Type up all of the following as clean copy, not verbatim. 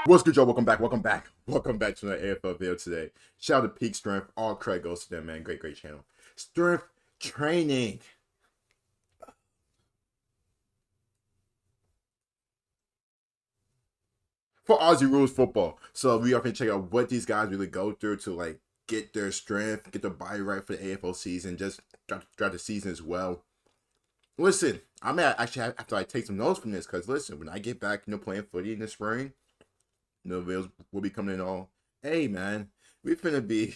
What's good, y'all? Welcome back to another AFL video today. Shout out to Peak Strength. All credit goes to them, man. Great channel. Strength training. For Aussie Rules football. So we are going to check out what these guys really go through to like get their strength, get their body right for the AFL season, just throughout the season as well. Listen, I may actually have to like take some notes from this because listen, when I get back, playing footy in the spring, videos will be coming in all. Hey man, we finna be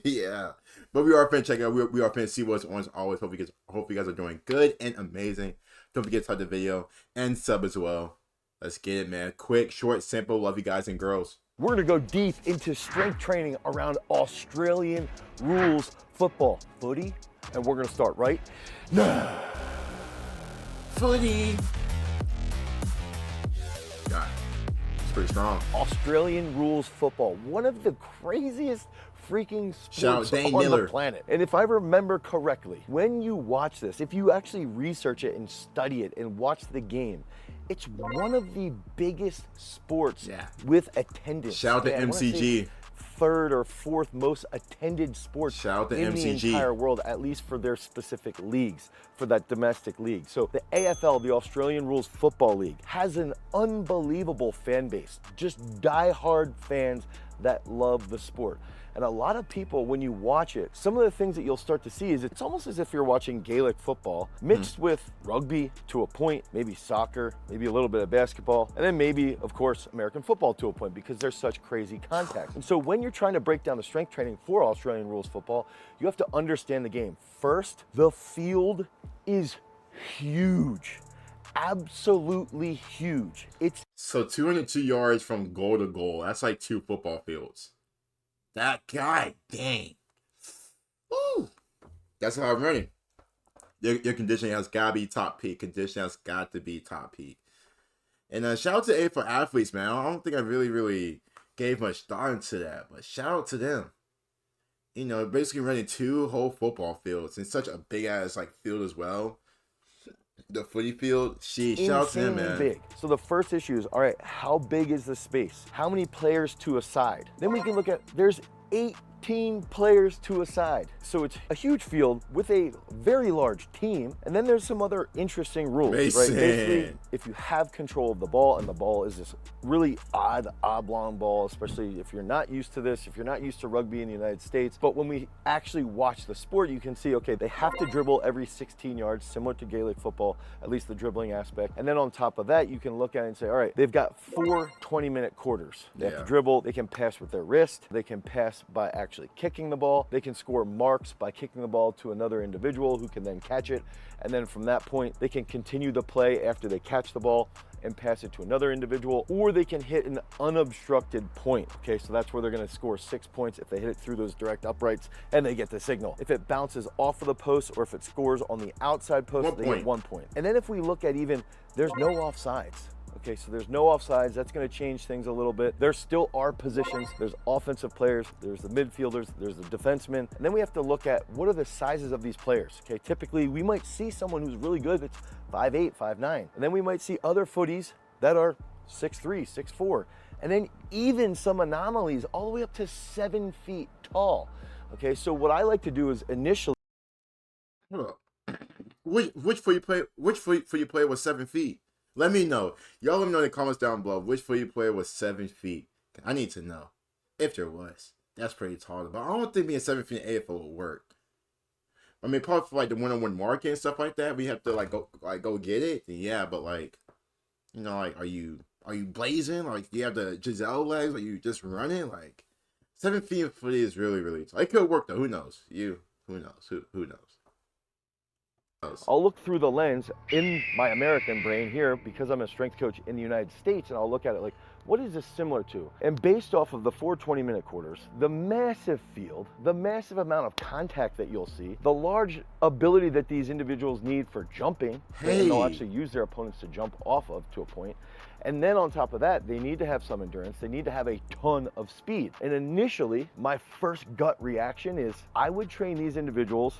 yeah, but we are finna check out. We are finna see what's on as always. Hope you guys are doing good and amazing. Don't forget to like the video and sub as well. Let's get it, man. Quick, short, simple. Love you guys and girls. We're gonna go deep into strength training around Australian rules football, footy, and we're gonna start right now. Footy. God, it's pretty strong. Australian rules football, one of the craziest freaking sports on the planet. And if I remember correctly, when you watch this, if you actually research it and study it and watch the game, it's one of the biggest sports with attendance. Shout out to MCG. Third or fourth most attended sports in MCG. The entire world, at least for their specific leagues, for that domestic league. So the AFL, the Australian Rules Football League, has an unbelievable fan base, just die-hard fans that love the sport. And a lot of people, when you watch it, some of the things that you'll start to see is it's almost as if you're watching Gaelic football mixed with rugby to a point, maybe soccer, maybe a little bit of basketball, and then maybe, of course, American football to a point because there's such crazy contact. And so when you're trying to break down the strength training for Australian rules football, you have to understand the game. First, the field is huge. Absolutely huge. It's so 202 yards from goal to goal. That's like 2 football fields. That guy, dang. Woo. That's how I'm running. Your conditioning has got to be top peak. Conditioning has got to be top peak. And shout out to AFL athletes, man. I don't think I really gave much thought into that, but shout out to them. Basically running 2 whole football fields in such a big ass like field as well. The footy field, shout out to him, man. Big. So the first issue is, all right, how big is the space? How many players to a side? Then we can look at, there's 18 players to a side. So it's a huge field with a very large team. And then there's some other interesting rules, right? Basically, if you have control of the ball, and the ball is this really odd oblong ball, especially if you're not used to this, if you're not used to rugby in the United States. But when we actually watch the sport, you can see, okay, they have to dribble every 16 yards, similar to Gaelic football, at least the dribbling aspect. And then on top of that, you can look at it and say, all right, they've got 4 20-minute quarters. They have to dribble, they can pass with their wrist, they can pass by actually kicking the ball, they can score marks by kicking the ball to another individual who can then catch it. And then from that point, they can continue the play after they catch the ball and pass it to another individual, or they can hit an unobstructed point. Okay, so that's where they're gonna score 6 points if they hit it through those direct uprights and they get the signal. If it bounces off of the post or if it scores on the outside post, they get 1 point. And then if we look at even, there's no offsides. Okay, so there's no offsides. That's going to change things a little bit. There still are positions. There's offensive players, there's the midfielders, there's the defensemen. And then we have to look at what are the sizes of these players. Okay, typically we might see someone who's really good that's 5'8", 5'9". And then we might see other footies that are 6'3", 6'4". And then even some anomalies all the way up to 7 feet tall. Okay, so what I like to do is initially. Which footy player was 7 feet? Let me know. Y'all let me know in the comments down below which footy player was 7 feet. I need to know. If there was. That's pretty tall. But I don't think being 7 feet in AFL would work. I mean, probably for like the one-on-one marking and stuff like that, we have to go get it. Yeah, but like, are you blazing? Like, do you have the Giselle legs? Are you just running? Like, 7 feet in footy is really tall. It could work though. Who knows? Who knows? Who knows? I'll look through the lens in my American brain here because I'm a strength coach in the United States, and I'll look at it like, what is this similar to? And based off of the 4 20-minute quarters, the massive field, the massive amount of contact that you'll see, the large ability that these individuals need for jumping, and they'll actually use their opponents to jump off of to a point. And then on top of that, they need to have some endurance. They need to have a ton of speed. And initially, my first gut reaction is I would train these individuals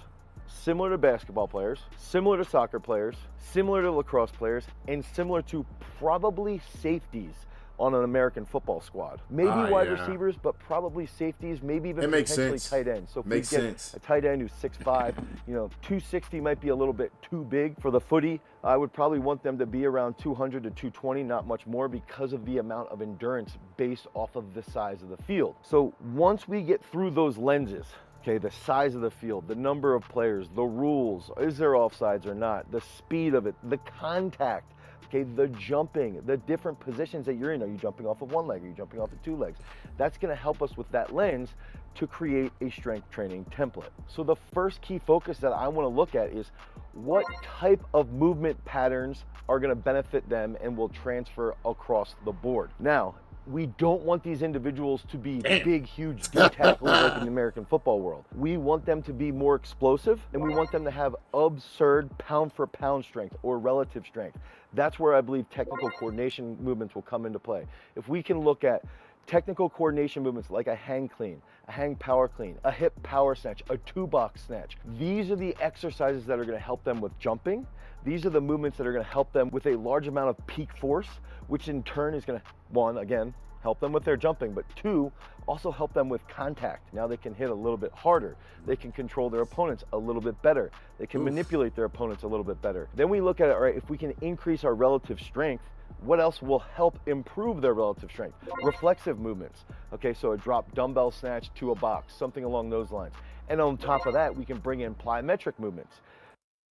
similar to basketball players, similar to soccer players, similar to lacrosse players, and similar to probably safeties on an American football squad. Maybe wide Yeah. receivers, but probably safeties, maybe even It makes potentially sense. tight ends. So if Makes we get sense. a tight end who's 6'5", 260 might be a little bit too big for the footy. I would probably want them to be around 200 to 220, not much more, because of the amount of endurance based off of the size of the field. So once we get through those lenses, okay, the size of the field, the number of players, the rules, is there offsides or not, the speed of it, the contact, okay, the jumping, the different positions that you're in. Are you jumping off of one leg? Are you jumping off of two legs? That's going to help us with that lens to create a strength training template. So the first key focus that I want to look at is what type of movement patterns are going to benefit them and will transfer across the board. Now, we don't want these individuals to be big, huge D tacklers like in the American football world. We want them to be more explosive, and we want them to have absurd pound for pound strength or relative strength. That's where I believe technical coordination movements will come into play. If we can look at technical coordination movements like a hang clean, a hang power clean, a hip power snatch, a two box snatch, these are the exercises that are going to help them with jumping. These are the movements that are going to help them with a large amount of peak force, which in turn is going to, one, again, help them with their jumping, but two, also help them with contact. Now they can hit a little bit harder. They can control their opponents a little bit better. They can manipulate their opponents a little bit better. Then we look at it, all right, if we can increase our relative strength, what else will help improve their relative strength? Reflexive movements. Okay, so a drop dumbbell snatch to a box, something along those lines. And on top of that, we can bring in plyometric movements.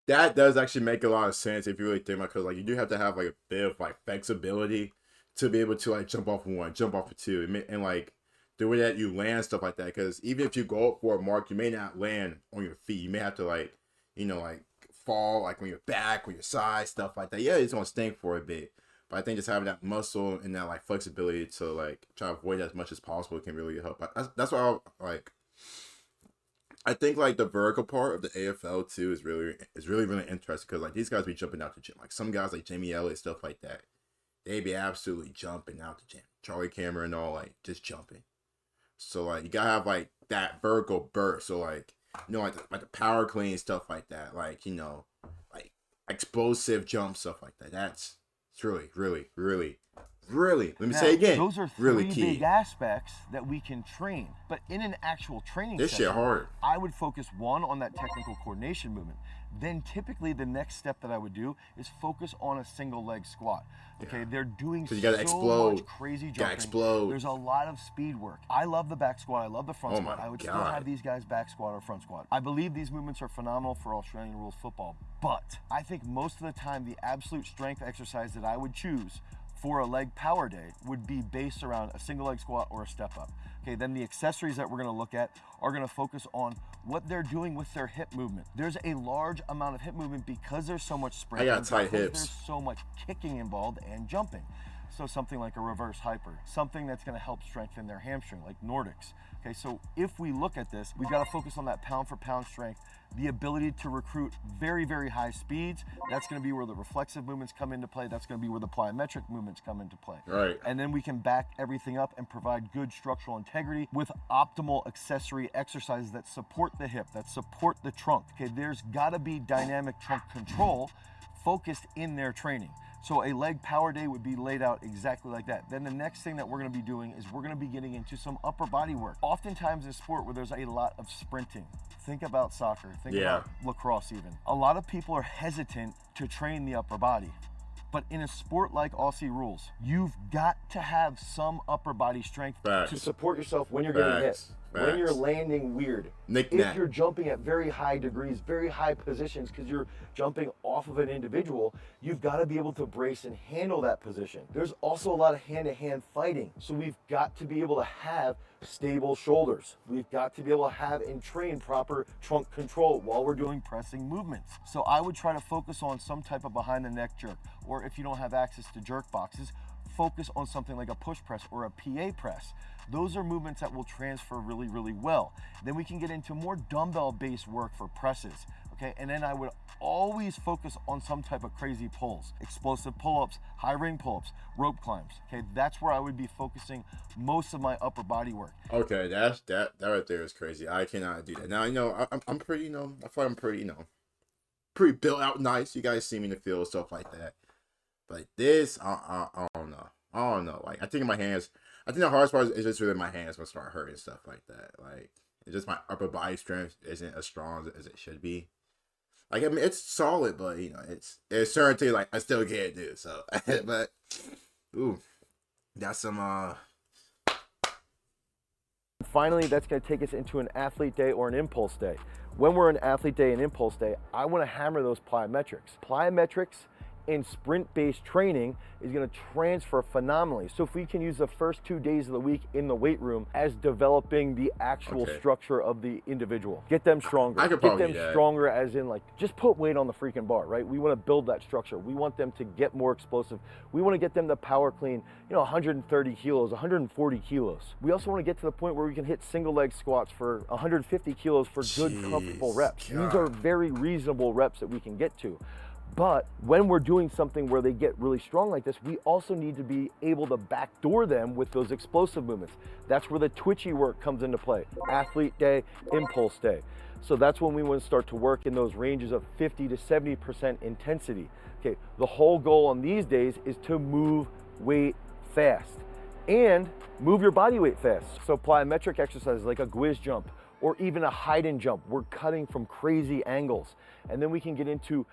That does actually make a lot of sense if you really think about it, because like you do have to have like a bit of like flexibility to be able to like jump off of one, jump off of two, and like the way that you land stuff like that. Because even if you go up for a mark, you may not land on your feet. You may have to like like fall like on your back or your side, stuff like that. Yeah, it's gonna stink for a bit. But I think just having that muscle and that like flexibility to like try to avoid as much as possible can really help. That's why I think like the vertical part of the AFL too is really interesting, because like these guys be jumping out the gym. Like some guys like Jamie Elliott, stuff like that, they be absolutely jumping out the gym. Charlie Cameron and all, like just jumping. So like you gotta have like that vertical burst. So like like the power clean, stuff like that. Like like explosive jump, stuff like that. It's really let me say again. Those are three really key. big aspects that we can train. But in an actual training This session, shit hard. I would focus one on that technical coordination movement. Then typically the next step that I would do is focus on a single leg squat. Okay, they're doing you gotta so explode. much crazy You gotta jumping. explode. There's a lot of speed work. I love the back squat. I love the front Oh squat. my I would still God. have these guys back squat or front squat. I believe these movements are phenomenal for Australian rules football. But I think most of the time the absolute strength exercise that I would choose for a leg power day would be based around a single leg squat or a step up. Okay, then the accessories that we're gonna look at are gonna focus on what they're doing with their hip movement. There's a large amount of hip movement because there's so much sprinting. I got tight because hips. There's so much kicking involved and jumping. So something like a reverse hyper, something that's gonna help strengthen their hamstring, like Nordics. Okay, so if we look at this, we've gotta focus on that pound for pound strength, the ability to recruit very, very high speeds. That's gonna be where the reflexive movements come into play. That's gonna be where the plyometric movements come into play. Right. And then we can back everything up and provide good structural integrity with optimal accessory exercises that support the hip, that support the trunk. Okay, there's gotta be dynamic trunk control focused in their training. So a leg power day would be laid out exactly like that. Then the next thing that we're gonna be doing is we're gonna be getting into some upper body work. Oftentimes in sport where there's a lot of sprinting, think about soccer, think about lacrosse even. A lot of people are hesitant to train the upper body. But in a sport like Aussie rules, you've got to have some upper body strength to support yourself when you're getting hit, when you're landing weird. If you're jumping at very high degrees, very high positions, because you're jumping off of an individual, you've got to be able to brace and handle that position. There's also a lot of hand-to-hand fighting. So we've got to be able to have stable shoulders. We've got to be able to have and train proper trunk control while we're doing pressing movements. So I would try to focus on some type of behind the neck jerk, or if you don't have access to jerk boxes, focus on something like a push press or a PA press. Those are movements that will transfer really, really well. Then we can get into more dumbbell-based work for presses, okay? And then I would always focus on some type of crazy pulls, explosive pull-ups, high ring pull-ups, rope climbs, okay? That's where I would be focusing most of my upper body work. Okay, that right there is crazy. I cannot do that. Now, I'm pretty, I feel like I'm pretty, pretty built out nice. You guys see me in the field, stuff like that. But this, I don't know. I don't know. Like I think my hands. I think the hardest part is just really my hands gonna start hurting and stuff like that. Like it's just my upper body strength isn't as strong as it should be. Like I mean, it's solid, but it's certain things like I still can't do. So, but ooh, that's some Finally, that's going to take us into an athlete day or an impulse day. When we're in athlete day and impulse day, I want to hammer those plyometrics. Plyometrics in sprint-based training is going to transfer phenomenally. So if we can use the first 2 days of the week in the weight room as developing the actual structure of the individual, get them stronger. I could get probably them stronger as in like just put weight on the freaking bar, right? We want to build that structure. We want them to get more explosive. We want to get them to power clean, 130 kilos, 140 kilos. We also want to get to the point where we can hit single leg squats for 150 kilos for good, comfortable reps. God. These are very reasonable reps that we can get to. But when we're doing something where they get really strong like this, we also need to be able to backdoor them with those explosive movements. That's where the twitchy work comes into play. Athlete day, impulse day. So that's when we want to start to work in those ranges of 50 to 70% intensity. Okay, the whole goal on these days is to move weight fast and move your body weight fast. So plyometric exercises like a whiz jump, or even a hide and jump. We're cutting from crazy angles. And then we can get into,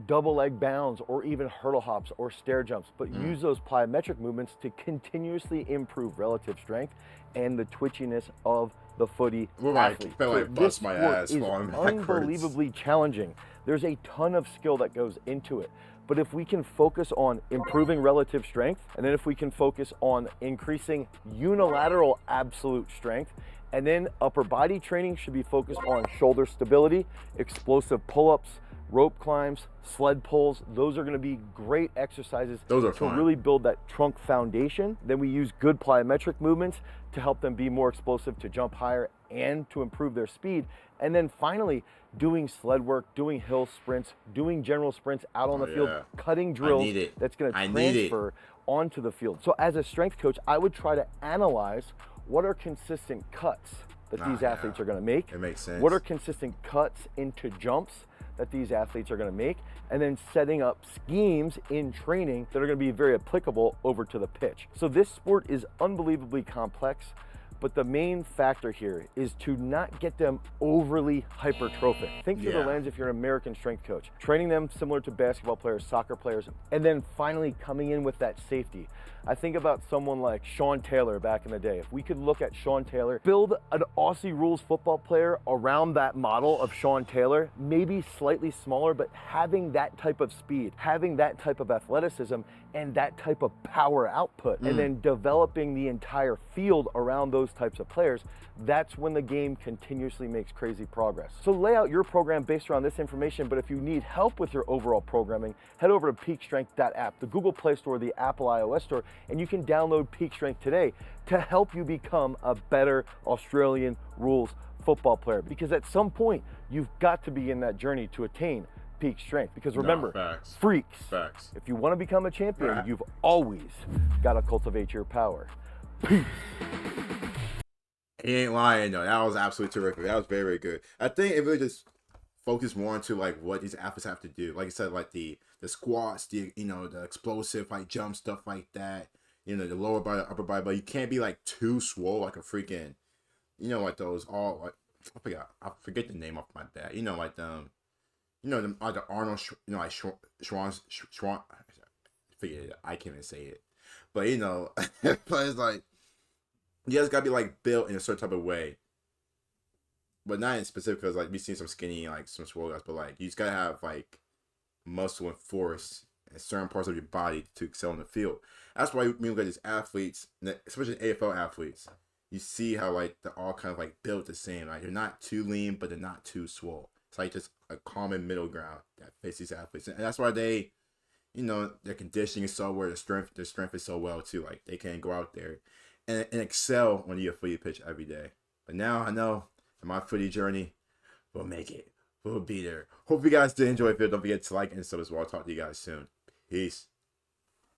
double leg bounds or even hurdle hops or stair jumps, but use those plyometric movements to continuously improve relative strength and the twitchiness of the footy athlete. I feel like bust my ass is falling backwards. Unbelievably challenging. There's a ton of skill that goes into it. But if we can focus on improving relative strength, and then if we can focus on increasing unilateral absolute strength, and then upper body training should be focused on shoulder stability, explosive pull-ups, rope climbs, sled pulls. Those are going to be great exercises to really build that trunk foundation. Then we use good plyometric movements to help them be more explosive, to jump higher, and to improve their speed. And then finally, doing sled work, doing hill sprints, doing general sprints out on the field, cutting drills that's going to transfer onto the field. So as a strength coach, I would try to analyze what are consistent cuts that these athletes are going to make. It makes sense. What are consistent cuts into jumps that these athletes are going to make, and then setting up schemes in training that are going to be very applicable over to the pitch. So this sport is unbelievably complex, but the main factor here is to not get them overly hypertrophic. Think through the lens if you're an American strength coach. Training them similar to basketball players, soccer players, and then finally coming in with that safety. I think about someone like Sean Taylor back in the day. If we could look at Sean Taylor, build an Aussie rules football player around that model of Sean Taylor, maybe slightly smaller, but having that type of speed, having that type of athleticism, and that type of power output, and then developing the entire field around those types of players, that's when the game continuously makes crazy progress. So lay out your program based around this information, but if you need help with your overall programming, head over to peakstrength.app, the Google Play Store, the Apple iOS Store, and you can download Peak Strength today to help you become a better Australian rules football player. Because at some point, you've got to be in that journey to attain peak strength. Because remember, freaks, if you want to become a champion, you've always got to cultivate your power. Peace. He ain't lying though. That was absolutely terrific. That was very, very good. I think it really just focused more into like what these athletes have to do. Like I said, like the squats, the the explosive like jump stuff like that. The lower body, upper body, but you can't be like too swole like a freaking, like those all like I forget the name off my bat. Like them, them like the Arnold, like Schwan. Forget it. I can't even say it, but but it's like you guys gotta be like built in a certain type of way, but not in specific because like we seen some skinny like some swole guys, but like you just gotta have like muscle and force in certain parts of your body to excel in the field. That's why when you look at these athletes, especially AFL athletes, you see how like they're all kind of like built the same. Like they're not too lean, but they're not too swole. It's like just a common middle ground that fits these athletes, and that's why they, their conditioning is so well, their strength is so well too. Like they can go out there and excel on your footy pitch every day. But now I know in my footy journey, we'll make it. We'll be there. Hope you guys did enjoy the video. Don't forget to like and sub as well. I'll talk to you guys soon. Peace.